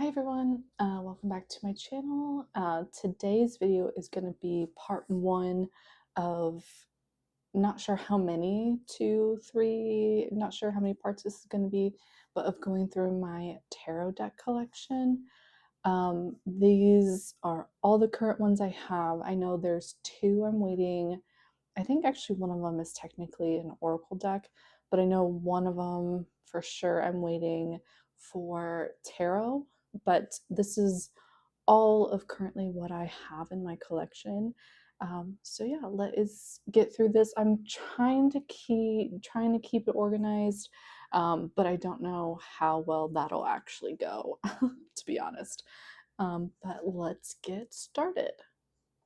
Hi everyone, welcome back to my channel. Today's video is going to be part one of not sure how many, two, three, not sure how many parts this is going to be, but of going through my tarot deck collection. These are all the current ones I have. I know there's two I'm waiting. I think actually one of them is technically an oracle deck, but I know one of them for sure I'm waiting for tarot. But this is all of currently what I have in my collection. So yeah, let's get through this. I'm trying to keep it organized, but I don't know how well that'll actually go, to be honest. But let's get started.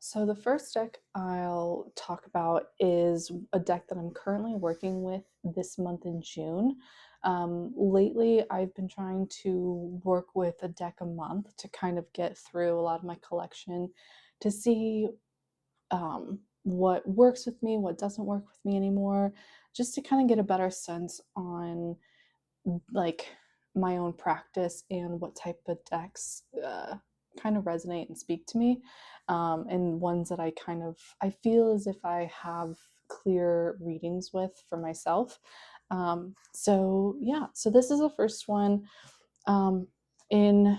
So the first deck I'll talk about is a deck that I'm currently working with this month in June. Lately, I've been trying to work with a deck a month to kind of get through a lot of my collection to see what works with me, what doesn't work with me anymore, just to kind of get a better sense on like my own practice and what type of decks kind of resonate and speak to me, and ones that I feel as if I have clear readings with for myself. So yeah, so this is the first one. In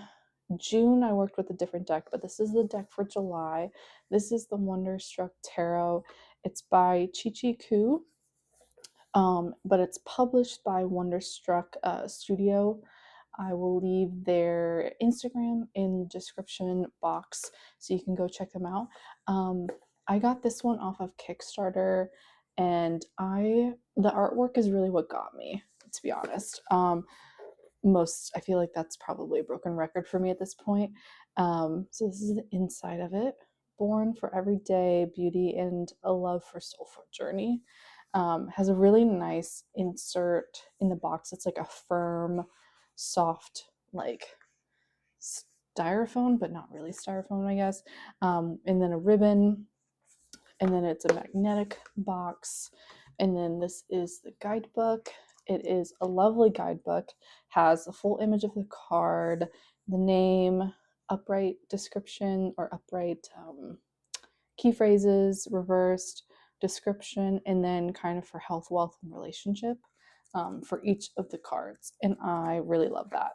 June I worked with a different deck, but this is the deck for July. This is the Wonderstruck Tarot. It's by Chi Chi Ku, but it's published by Wonderstruck Studio. I will leave their Instagram in the description box so you can go check them out. I got this one off of Kickstarter, and the artwork is really what got me, to be honest. I feel like that's probably a broken record for me at this point. So this is the inside of it. Born for everyday beauty and a love for soulful journey. Has a really nice insert in the box. It's like a firm, soft, like styrofoam, but not really styrofoam, I guess. And then a ribbon, and then it's a magnetic box. And then this is the guidebook. It is a lovely guidebook, has a full image of the card, the name, upright description or upright key phrases, reversed description, and then kind of for health, wealth, and relationship for each of the cards. And I really love that.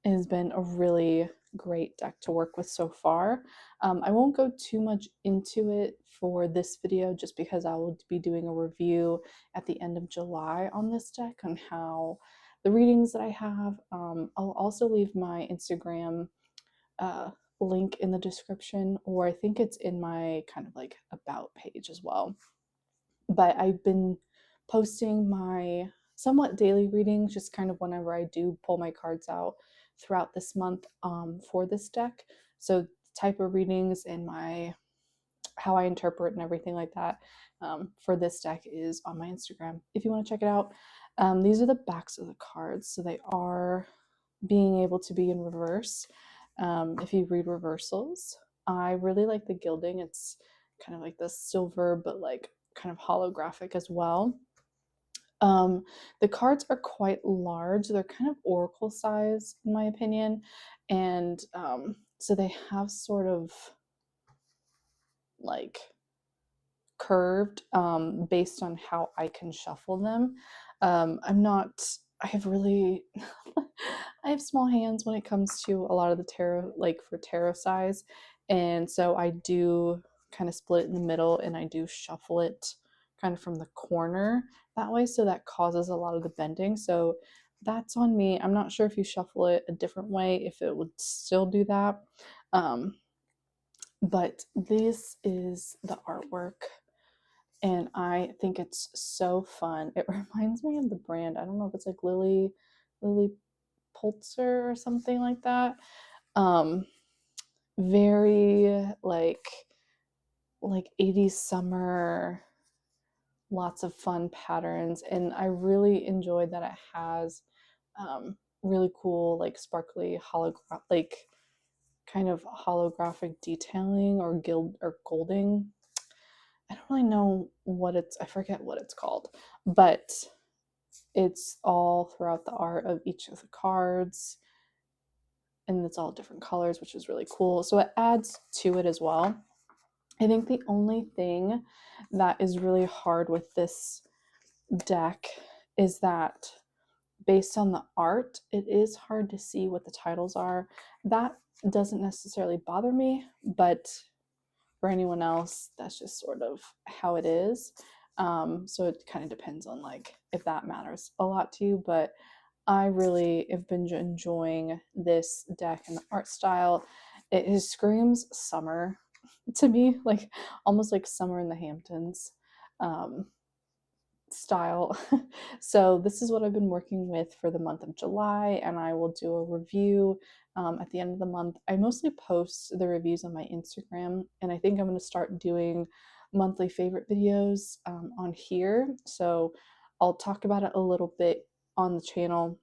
It has been a really great deck to work with so far. I won't go too much into it for this video just because I will be doing a review at the end of July on this deck on how the readings that I have. I'll also leave my Instagram link in the description, or I think it's in my kind of like about page as well. But I've been posting my somewhat daily readings just kind of whenever I do pull my cards out throughout this month for this deck. So type of readings and how I interpret and everything like that for this deck is on my Instagram if you want to check it out. These are the backs of the cards, so they are being able to be in reverse. If you read reversals, I really like the gilding. It's kind of like the silver, but like kind of holographic as well. The cards are quite large. They're kind of oracle size, in my opinion, and so they have sort of like curved based on how I can shuffle them. I'm not. I have really. I have small hands when it comes to a lot of the tarot, like for tarot size, and so I do kind of split it in the middle, and I do shuffle it kind of from the corner that way, so that causes a lot of the bending. So that's on me. I'm not sure if you shuffle it a different way, if it would still do that. But this is the artwork, and I think it's so fun. It reminds me of the brand. I don't know if it's like Lily Pulitzer or something like that. Um, very like 80s summer, lots of fun patterns, and I really enjoyed that it has really cool like sparkly like kind of holographic detailing or golding. I don't really know I forget what it's called, but it's all throughout the art of each of the cards. and it's all different colors, which is really cool. So it adds to it as well. I think the only thing that is really hard with this deck is that based on the art, it is hard to see what the titles are. That doesn't necessarily bother me, but for anyone else, that's just sort of how it is. So it kind of depends on like if that matters a lot to you, but I really have been enjoying this deck and the art style. It screams summer to me, like almost like summer in the Hamptons style. So this is what I've been working with for the month of July, and I will do a review at the end of the month. I mostly post the reviews on my Instagram, and I think I'm going to start doing monthly favorite videos on here. So I'll talk about it a little bit on the channel,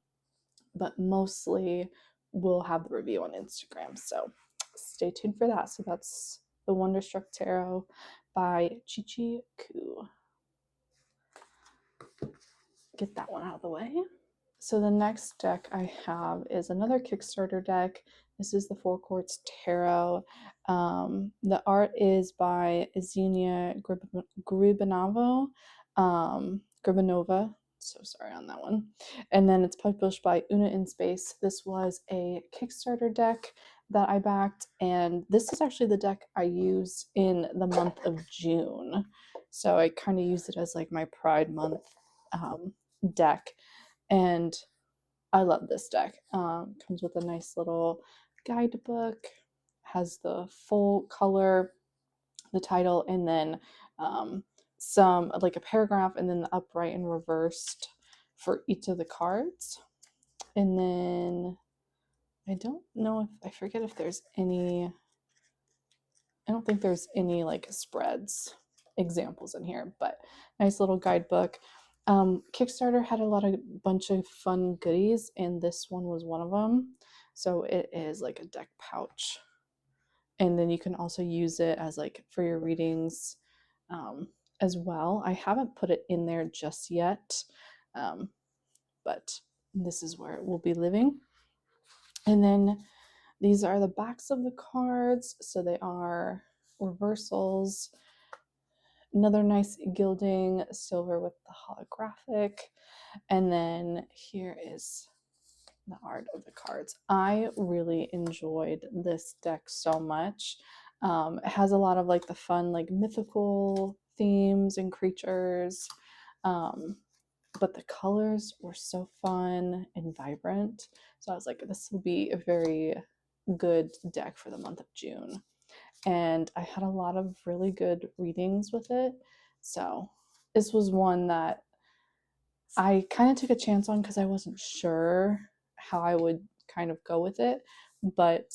but mostly we'll have the review on Instagram. So stay tuned for that. So that's the Wonderstruck Tarot by Chi Ku. Get that one out of the way. So the next deck I have is another Kickstarter deck. This is the Four Courts Tarot. The art is by Xenia Gribanova. Gribanova. So sorry on that one. And then it's published by Una in Space. This was a Kickstarter deck that I backed, and this is actually the deck I used in the month of June. So I kind of used it as like my Pride Month deck, and I love this deck. Comes with a nice little guidebook, has the full color, the title, and then some like a paragraph, and then the upright and reversed for each of the cards. And then I don't know if I forget if there's any. I don't think there's any like spreads examples in here, but nice little guidebook. Kickstarter had a bunch of fun goodies, and this one was one of them. So it is like a deck pouch, and then you can also use it as like for your readings as well. I haven't put it in there just yet, but this is where it will be living. And then these are the backs of the cards, so they are reversals. Another nice gilding, silver with the holographic. And then here is the art of the cards. I really enjoyed this deck so much. It has a lot of like the fun, like mythical themes and creatures. But the colors were so fun and vibrant. So I was like, this will be a very good deck for the month of June. And I had a lot of really good readings with it. So this was one that I kind of took a chance on because I wasn't sure how I would kind of go with it. But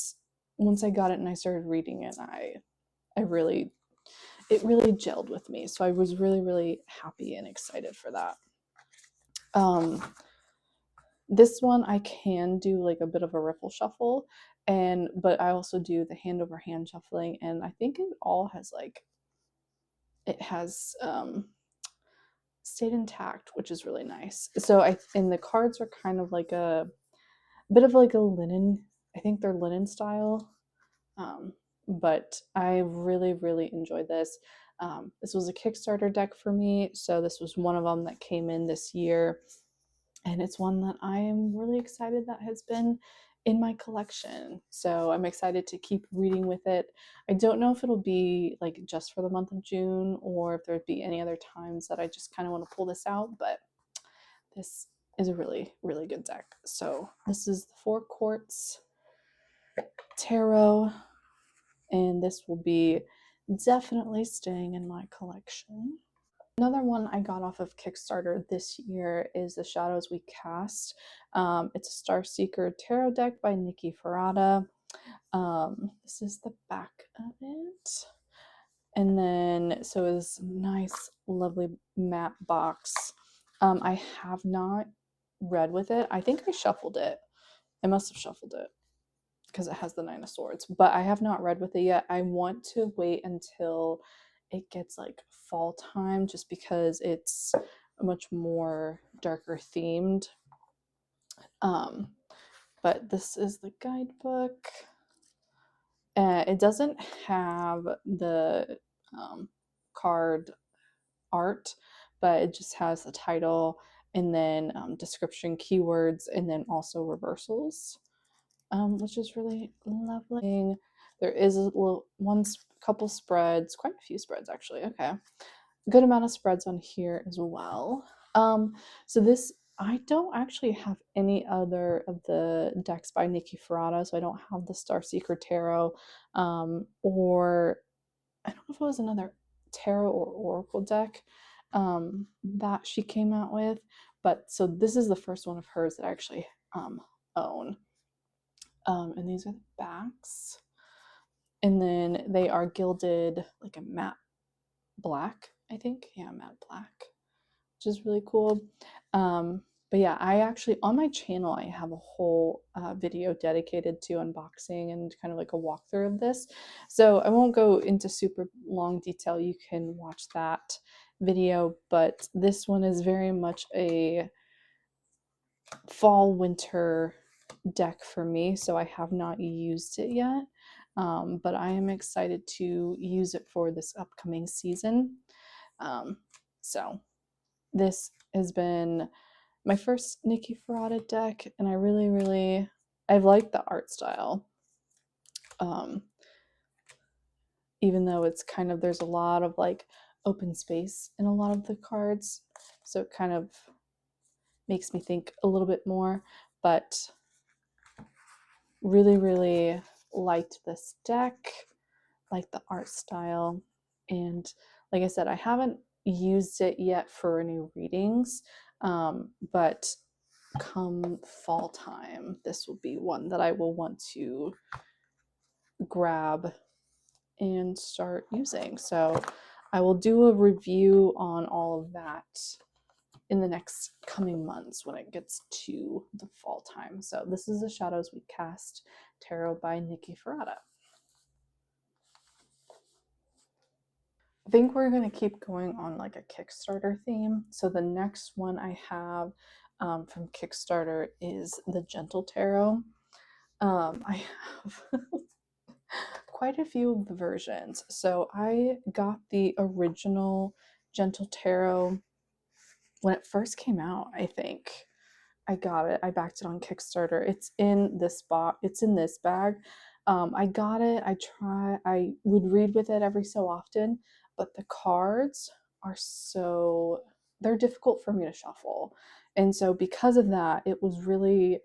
once I got it and I started reading it, it really gelled with me. So I was really, really happy and excited for that. This one I can do like a bit of a riffle shuffle, but I also do the hand over hand shuffling, and I think it all has like it has stayed intact, which is really nice. So and the cards are kind of like a bit of like a linen. I think they're linen style, but I really, really enjoyed this. This was a Kickstarter deck for me, so this was one of them that came in this year, and it's one that I am really excited that has been in my collection. So I'm excited to keep reading with it. I don't know if it'll be like just for the month of June or if there'd be any other times that I just kind of want to pull this out, but this is a really, really good deck. So this is the Four Courts Tarot, and this will be definitely staying in my collection. Another one I got off of Kickstarter this year is The Shadows We Cast. It's a Starseeker tarot deck by Nikki Ferrata. This is the back of it. And then, so it's nice, lovely matte box. I have not read with it. I think I shuffled it. I must have shuffled it because it has the Nine of Swords, but I have not read with it yet. I want to wait until it gets like fall time just because it's much more darker themed. but this is the guidebook. It doesn't have the card art, but it just has the title and then description, keywords, and then also reversals, which is really lovely. There is a little couple spreads, quite a few spreads actually. Okay, a good amount of spreads on here as well. So this, I don't actually have any other of the decks by Nikki Ferrata, so I don't have the Starseeker Tarot, or I don't know if it was another tarot or oracle deck that she came out with, but so this is the first one of hers that I actually own. And these are the backs, and then they are gilded like a matte black, I think. Yeah, matte black, which is really cool. But yeah, I actually, on my channel, I have a whole video dedicated to unboxing and kind of like a walkthrough of this. So I won't go into super long detail. You can watch that video, but this one is very much a fall winter deck for me, so I have not used it yet. But I am excited to use it for this upcoming season. So this has been my first Nikki Ferrata deck, and I really I've liked the art style. Even though it's kind of, there's a lot of like open space in a lot of the cards, so it kind of makes me think a little bit more, but really liked this deck, like the art style. And like I said, I haven't used it yet for any readings, but come fall time, this will be one that I will want to grab and start using. So I will do a review on all of that in the next coming months when it gets to the fall time. So this is the Shadows We Cast Tarot by Nikki Ferrata. I think we're going to keep going on like a Kickstarter theme. So the next one I have from Kickstarter is the Gentle Tarot. I have quite a few of the versions. So I got the original Gentle Tarot when it first came out, I think. I got it. I backed it on Kickstarter. It's in this It's in this bag. I got it. I would read with it every so often, but the cards are they're difficult for me to shuffle. And so because of that, it was really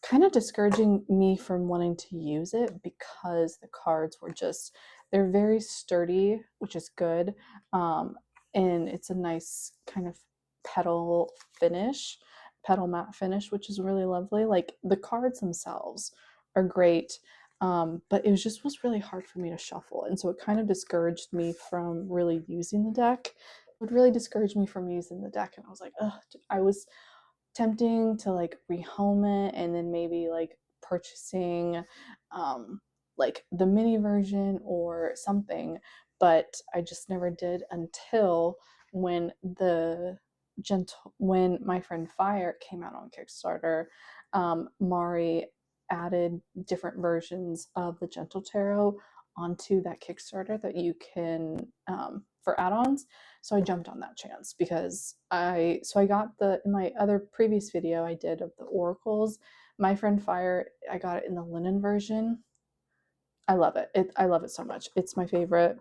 kind of discouraging me from wanting to use it because the cards were just, they're very sturdy, which is good. And it's a nice kind of petal matte finish, which is really lovely. Like the cards themselves are great, but was really hard for me to shuffle. And so it kind of discouraged me from really using the deck. It would really discourage me from using the deck. And I was like, ugh, I was tempting to like rehome it and then maybe like purchasing like the mini version or something, but I just never did until when when My Friend Fire came out on Kickstarter. Mari added different versions of the Gentle Tarot onto that Kickstarter that you can for add-ons. So I jumped on that chance because I got in my other previous video I did of the oracles, My Friend Fire, I got it in the linen version. I love it. I love it so much. It's my favorite.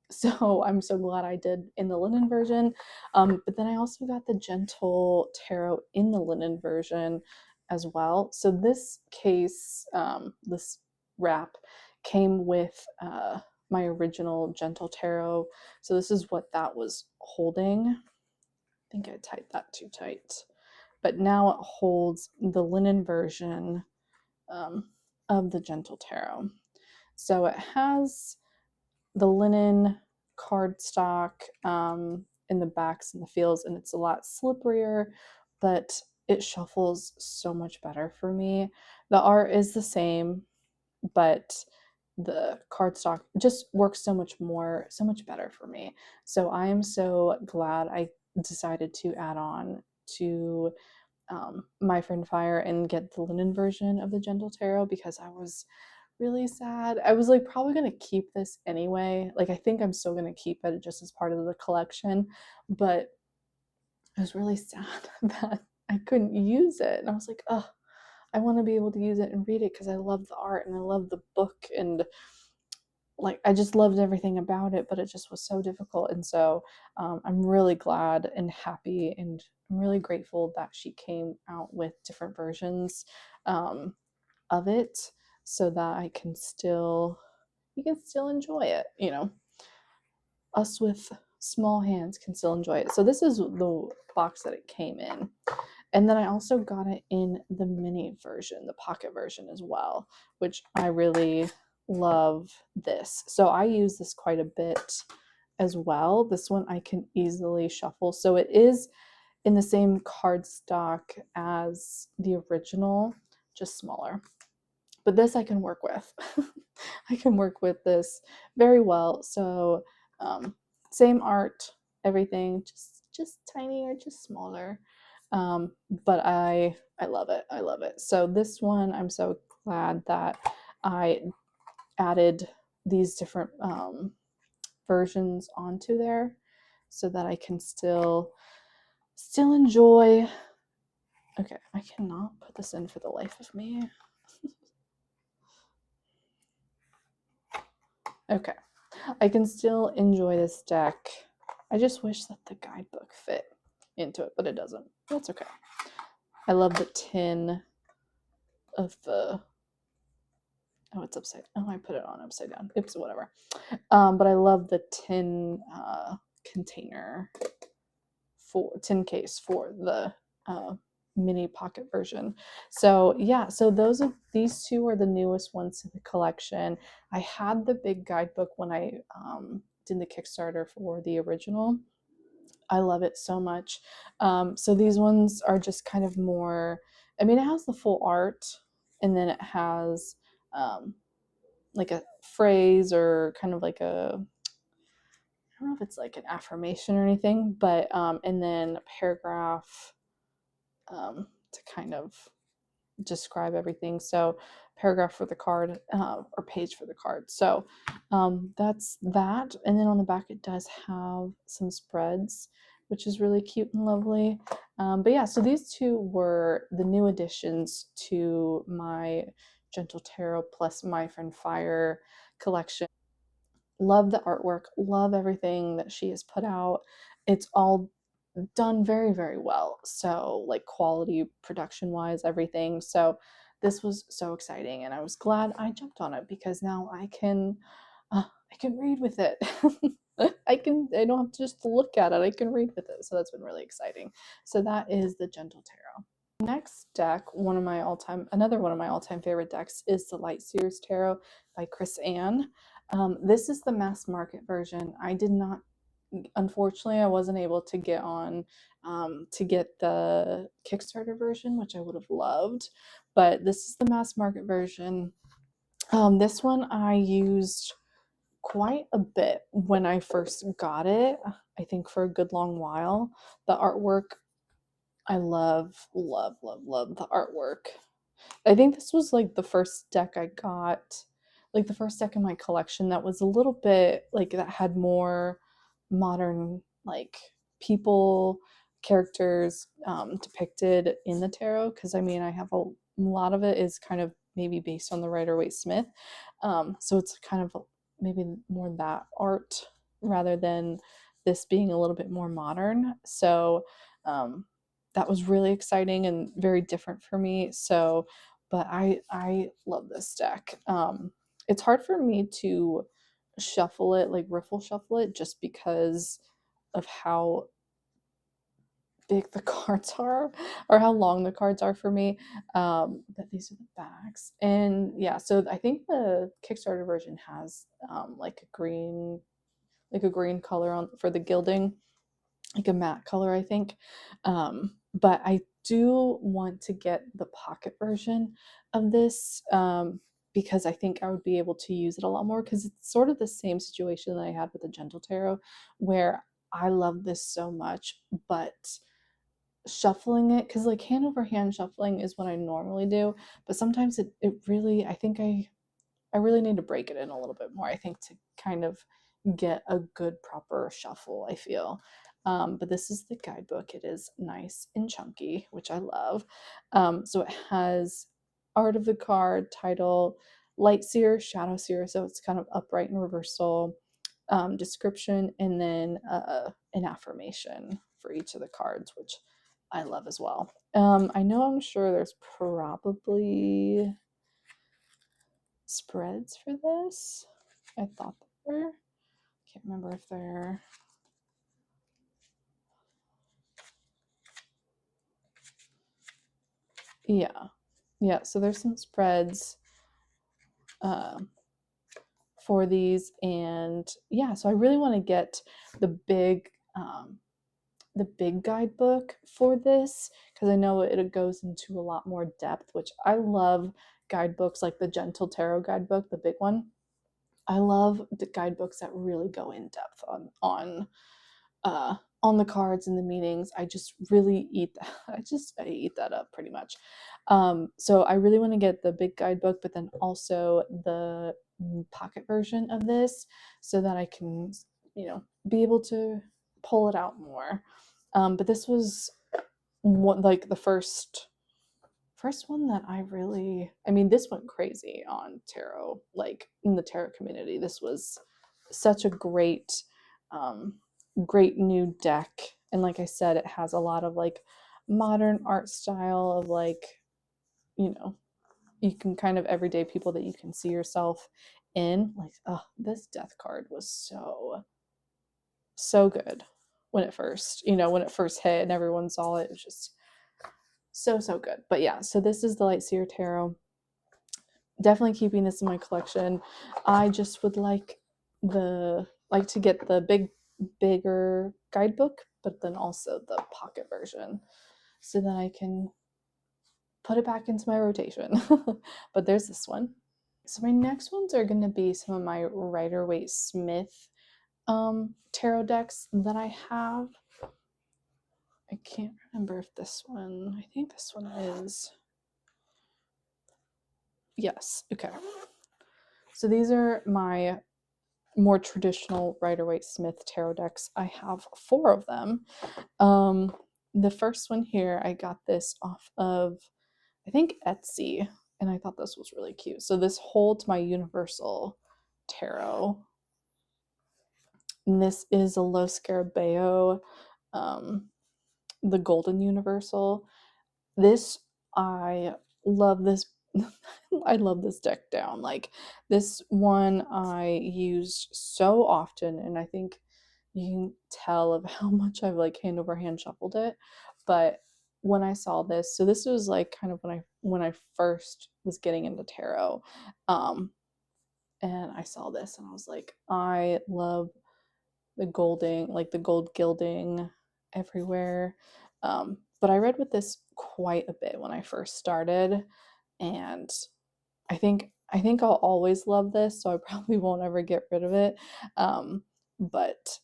So I'm so glad I did in the linen version. But then I also got the Gentle Tarot in the linen version as well. So this case, this wrap came with my original Gentle Tarot. So this is what that was holding. I think I tied that too tight. But now it holds the linen version of the Gentle Tarot. So it has the linen cardstock in the backs and the feels, and it's a lot slipperier, but it shuffles so much better for me. The art is the same, but the cardstock just works so much better for me. So I am so glad I decided to add on to My Friend Fire and get the linen version of the Gentle Tarot because I was really sad. I was like probably gonna keep this anyway. Like I think I'm still gonna keep it just as part of the collection, but I was really sad that I couldn't use it. And I was like, oh, I want to be able to use it and read it because I love the art and I love the book and like I just loved everything about it, but it just was so difficult. And so I'm really glad and happy, and I'm really grateful that she came out with different versions um, of it so that I can still you can still enjoy it. You know, us with small hands can still enjoy it. So this is the box that it came in. And then I also got it in the mini version, the pocket version as well, which I really love this. So I use this quite a bit as well. This one I can easily shuffle. So it is in the same cardstock as the original, just smaller. But this I can work with. I can work with this very well. So same art, everything, just tinier, just smaller. But I love it. I love it. So this one, I'm so glad that I added these different versions onto there so that I can still enjoy. Okay, I cannot put this in for the life of me. Okay, I can still enjoy this deck. I just wish that the guidebook fit into it, but it doesn't. That's okay. I love the tin of the. Oh, it's upside. Oh, I put it on upside down. Oops, whatever. But I love the tin container for tin case for the mini pocket version. So yeah, so these two are the newest ones to the collection. I had the big guidebook when I did the Kickstarter for the original. I love it so much. So these ones are just kind of more. I mean, it has the full art, and then it has like a phrase or kind of like a I don't know if it's like an affirmation or anything, but and then a paragraph to kind of describe everything. So paragraph for the card or page for the card. So that's that. And then on the back it does have some spreads, which is really cute and lovely. But yeah, so these two were the new additions to my Gentle Tarot plus My Friend Fire collection. Love the artwork, love everything that she has put out. It's all done very, very well. So, like quality, production wise, everything. So, this was so exciting, and I was glad I jumped on it because now I can read with it. I don't have to just look at it. I can read with it. So that's been really exciting. So that is the Gentle Tarot. Next deck, another one of my all-time favorite decks is the Light Seers Tarot by Chris Ann. This is the mass market version. I did not, unfortunately, I wasn't able to get on to get the Kickstarter version, which I would have loved, but this is the mass market version. This one I used quite a bit when I first got it. I think for a good long while. The artwork, I love, love, love, love the artwork. I think this was like the first deck I got, like the first deck in my collection that was a little bit like that had more modern like people characters depicted in the tarot. Because I mean, I have a lot of it is kind of maybe based on the Rider Waite Smith, so it's kind of maybe more that art rather than this being a little bit more modern. So that was really exciting and very different for me. So but I love this deck. It's hard for me to shuffle it, like riffle shuffle it, just because of how big the cards are or how long the cards are for me. But these are the backs, and yeah. So I think the Kickstarter version has like a green color on for the gilding, like a matte color, I think. But I do want to get the pocket version of this because I think I would be able to use it a lot more because it's sort of the same situation that I had with the Gentle Tarot, where I love this so much, but shuffling it, because like hand over hand shuffling is what I normally do, but sometimes it really, I think I really need to break it in a little bit more, I think, to kind of get a good proper shuffle, I feel. But this is the guidebook. It is nice and chunky, which I love. So it has art of the card, title, light seer, shadow seer, so it's kind of upright and reversal, description, and then an affirmation for each of the cards, which I love as well. I'm sure there's probably spreads for this. I thought there were. Can't remember if they're. Yeah. Yeah. So there's some spreads uh, for these. And yeah, so I really want to get the big. The big guidebook for this, because I know it goes into a lot more depth, which I love guidebooks like the Gentle Tarot guidebook, the big one. I love the guidebooks that really go in depth on the cards and the meanings. I just really eat that. I eat that up pretty much. So I really want to get the big guidebook, but then also the pocket version of this, so that I can, be able to pull it out more. But this was like the first one that this went crazy on tarot, like in the tarot community. This was such a um, great new deck. And like I said, it has a lot of like modern art style of like, you know, you can kind of everyday people that you can see yourself in. Like, oh, this death card was so good when it first hit and everyone saw it. It was just so good. But yeah, so this is the Light Seer Tarot. Definitely keeping this in my collection. I just would like to get the bigger guidebook, but then also the pocket version, so that I can put it back into my rotation. But there's this one. So my next ones are going to be some of my Rider-Waite-Smith tarot decks that I have. I can't remember if this one, I think this one is, yes, okay. So these are my more traditional Rider-Waite-Smith tarot decks. I have 4 of them. The first one here, I got this off of, I think, Etsy, and I thought this was really cute. So this holds my Universal Tarot. And this is a Lo Scarabeo, the Golden Universal. This, I love this. I love this deck down. Like, this one I used so often, and I think you can tell of how much I've like hand over hand shuffled it. But when I saw this, so this was like kind of when I first was getting into tarot, and I saw this and I was like, I love the gold gilding everywhere. But I read with this quite a bit when I first started, and I think I'll always love this, so I probably won't ever get rid of it. But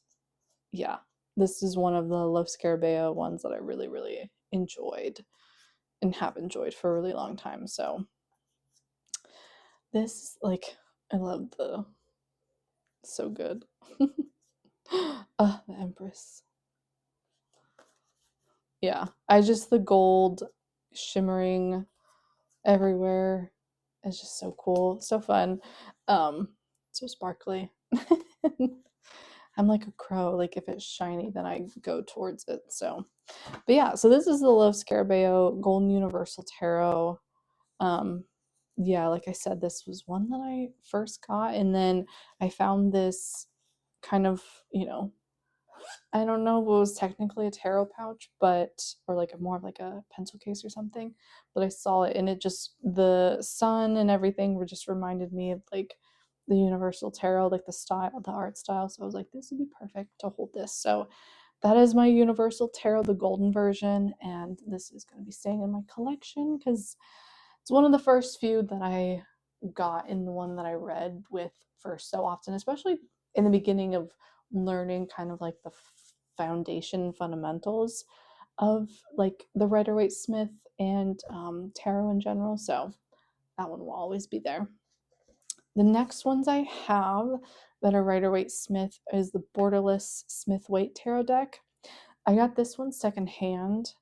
yeah, this is one of the Lo Scarabeo ones that I really, really enjoyed and have enjoyed for a really long time. So this, like, I love so good. The Empress. Yeah, the gold shimmering everywhere is just so cool, so fun, um, so sparkly. I'm like a crow, like if it's shiny, then I go towards it. So, but yeah, so this is the Lo Scarabeo Golden Universal Tarot. Yeah, like I said, this was one that I first got, and then I found this kind of, I don't know if it was technically a tarot pouch, or like more of like a pencil case or something, but I saw it and it just, the sun and everything were just reminded me of like the Universal Tarot, like the style, the art style. So I was like, this would be perfect to hold this. So that is my Universal Tarot, the golden version, and this is going to be staying in my collection because it's one of the first few that I got, in the one that I read with for so often, especially in the beginning of learning kind of like the foundation fundamentals. of like the Rider-Waite-Smith and tarot in general, so that one will always be there. The next ones I have that are Rider-Waite-Smith is the Borderless Smith-Waite Tarot deck. I got this one secondhand,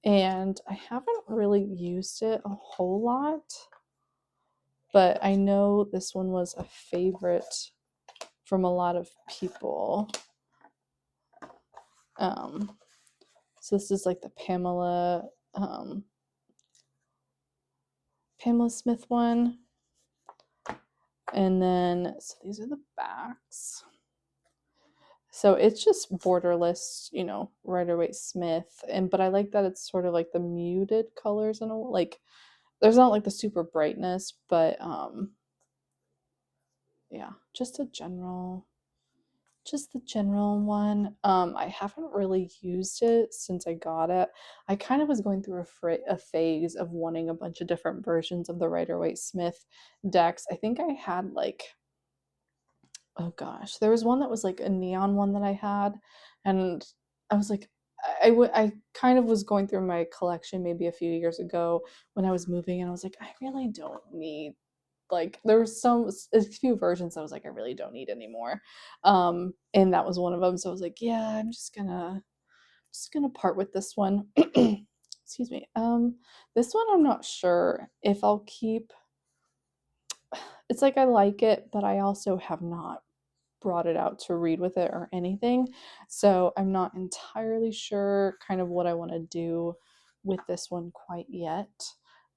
and I haven't really used it a whole lot, but I know this one was a favorite from a lot of people. So this is like the Pamela Smith one. And then, so these are the backs. So it's just borderless, you know, Rider-Waite-Smith. But I like that it's sort of like the muted colors and like there's not like the super brightness, but yeah, just the general one. I haven't really used it since I got it. I kind of was going through a phase of wanting a bunch of different versions of the Rider-Waite-Smith decks. I think I had like, oh gosh, there was one that was like a neon one that I had, and I was like, I kind of was going through my collection maybe a few years ago when I was moving, and I was like, I really don't need, like, there was a few versions I was like, I really don't need anymore, and that was one of them. So I was like, yeah, I'm just gonna part with this one. Excuse me. This one I'm not sure if I'll keep. It's like I like it, but I also have not brought it out to read with it or anything. So I'm not entirely sure kind of what I want to do with this one quite yet.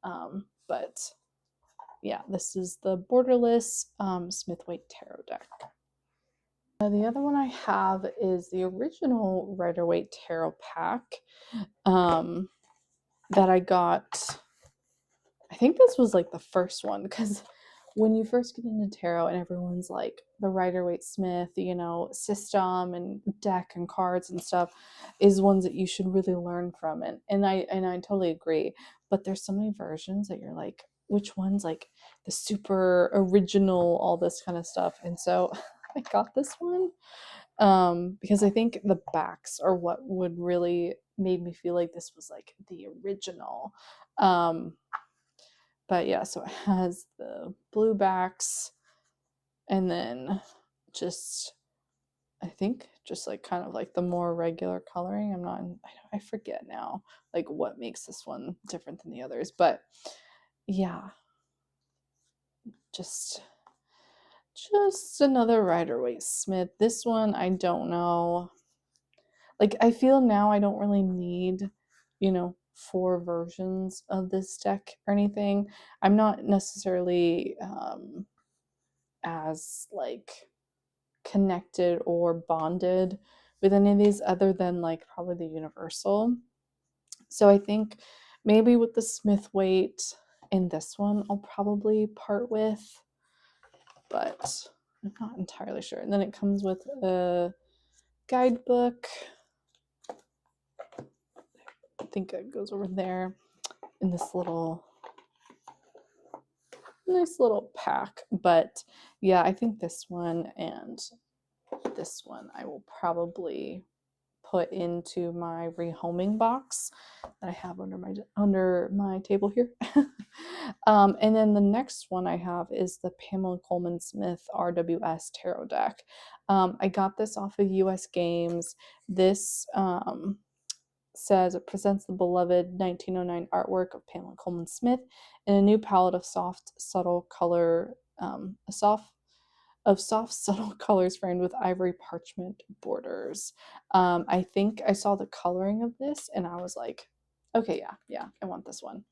But yeah, this is the Borderless Smith-Waite Tarot deck. The other one I have is the original Rider-Waite Tarot pack that I got. I think this was like the first one, because when you first get into tarot and everyone's like the Rider-Waite-Smith, you know, system and deck and cards and stuff is ones that you should really learn from. And I totally agree. But there's so many versions that you're like, which one's like the super original, all this kind of stuff. And so I got this one because I think the backs are what would really made me feel like this was like the original. But yeah, so it has the blue backs and then just, I think just like kind of like the more regular coloring. I forget now like what makes this one different than the others, but yeah, just another Rider-Waite-Smith. This one I don't know. Like I feel now I don't really need, you know, 4 versions of this deck or anything. I'm not necessarily as like connected or bonded with any of these other than like probably the universal. So I think maybe with the Smith-Waite in this one I'll probably part with, but I'm not entirely sure. And then it comes with a guidebook. I think it goes over there in this nice little pack. But yeah, I think this one and this one I will probably put into my rehoming box that I have under my table here. And then the next one I have is the Pamela Coleman Smith RWS Tarot deck. I got this off of US Games. This says it presents the beloved 1909 artwork of Pamela Coleman Smith in a new palette of soft, subtle color, soft, subtle colors framed with ivory parchment borders. I think I saw the coloring of this and I was like, okay, yeah, I want this one.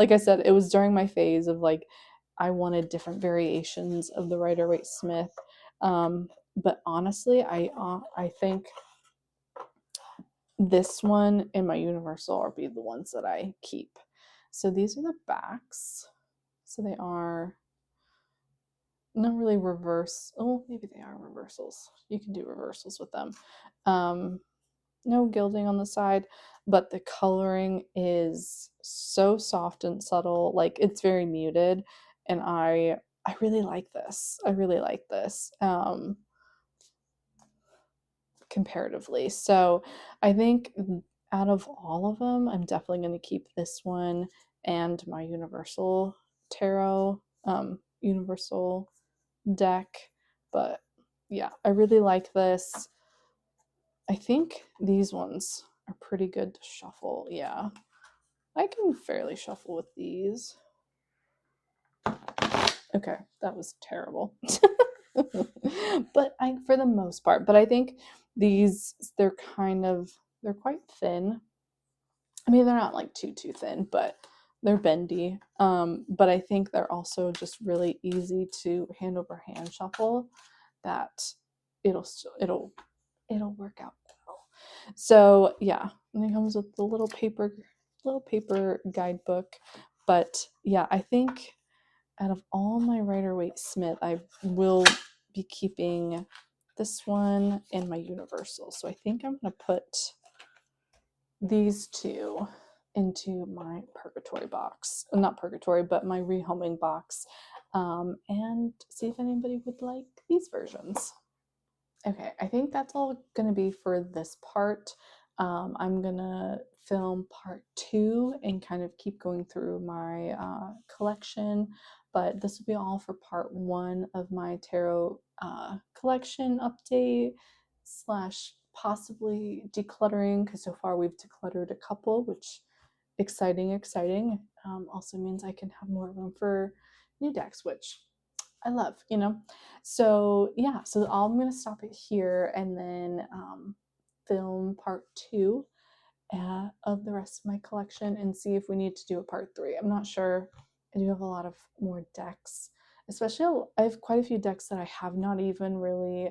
Like I said, it was during my phase of like, I wanted different variations of the Rider-Waite-Smith. But honestly, I think this one and my universal will be the ones that I keep. So these are the backs. So they are not really reverse. Oh, maybe they are reversals. You can do reversals with them. No gilding on the side, but the coloring is so soft and subtle. Like it's very muted, and I really like this. I really like this. comparatively. So I think out of all of them, I'm definitely going to keep this one and my Universal Tarot, Universal deck. But yeah, I really like this. I think these ones are pretty good to shuffle. Yeah, I can fairly shuffle with these. Okay, that was terrible. But for the most part, but I think these, they're quite thin. I mean, they're not like too thin, but they're bendy. But I think they're also just really easy to hand over hand shuffle. That it'll work out well. So yeah, and it comes with the little paper guidebook. But yeah, I think out of all my Rider-Waite Smith, I will be keeping this one and my Universal. So I think I'm gonna put these two into my purgatory box. Not purgatory, but my rehoming box. And see if anybody would like these versions. Okay, I think that's all going to be for this part. I'm going to film part 2 and kind of keep going through my collection, but this will be all for part 1 of my tarot collection update slash possibly decluttering, because so far we've decluttered a couple, which exciting. Also means I can have more room for new decks, which I love, you know? So yeah, so I'm gonna stop it here and then film part 2 of the rest of my collection and see if we need to do a part 3. I'm not sure. I do have a lot of more decks, especially I have quite a few decks that I have not even really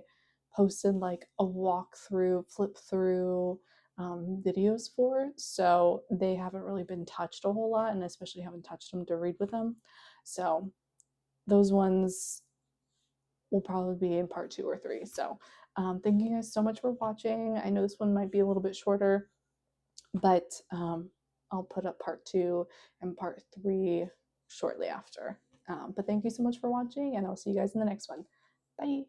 posted like a walkthrough, flip through videos for, so they haven't really been touched a whole lot, and especially haven't touched them to read with them. So those ones will probably be in part 2 or 3. So thank you guys so much for watching. I know this one might be a little bit shorter, but I'll put up part 2 and part 3 shortly after. But thank you so much for watching, and I'll see you guys in the next one. Bye.